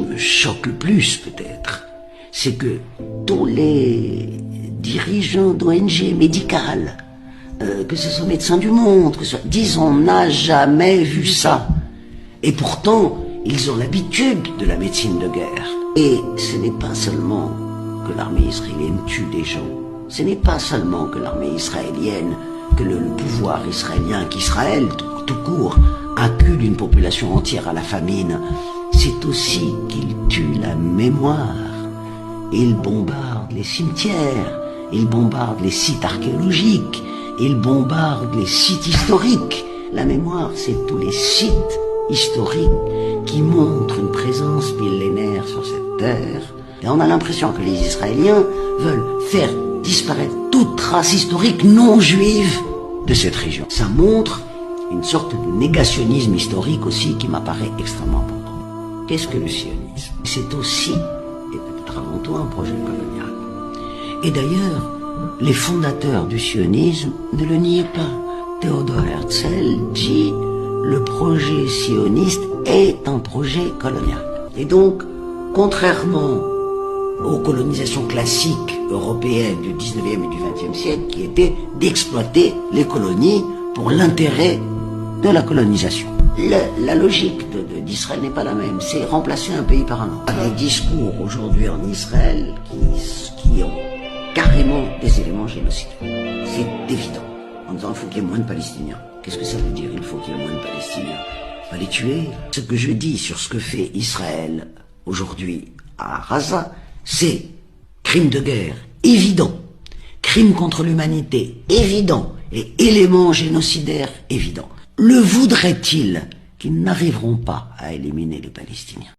me choque le plus peut-être, c'est que tous les dirigeants d'ONG médicales, que ce soit Médecins du Monde, que ce soit, disent on n'a jamais vu ça. Et pourtant, ils ont l'habitude de la médecine de guerre. Et ce n'est pas seulement que l'armée israélienne tue des gens, ce n'est pas seulement que l'armée israélienne, que le pouvoir israélien, qu'Israël tout court, accule une population entière à la famine, c'est aussi qu'il tue la mémoire. Il bombarde les cimetières, il bombarde les sites archéologiques, il bombarde les sites historiques. La mémoire, c'est tous les sites historiques qui montrent une présence millénaire sur cette terre. Et on a l'impression que les Israéliens veulent faire disparaître toute trace historique non juive de cette région. Ça montre une sorte de négationnisme historique aussi qui m'apparaît extrêmement important. Qu'est-ce que le sionisme? C'est aussi, et peut-être avant tout, un projet colonial. Et d'ailleurs, les fondateurs du sionisme ne le niaient pas. Theodor Herzl dit le projet sioniste est un projet colonial. Et donc, contrairement aux colonisations classiques européennes du 19e et du 20e siècle, qui étaient d'exploiter les colonies pour l'intérêt de la colonisation. La logique d'Israël n'est pas la même, c'est remplacer un pays par un autre. Les discours aujourd'hui en Israël qui ont carrément des éléments génocidaires. C'est évident. En disant il faut qu'il y ait moins de Palestiniens. Qu'est-ce que ça veut dire il faut qu'il y ait moins de Palestiniens? On va les tuer. Ce que je dis sur ce que fait Israël aujourd'hui à Gaza, c'est crime de guerre évident, crime contre l'humanité évident et élément génocidaire évident. Le voudrait-il qu'ils n'arriveront pas à éliminer les Palestiniens?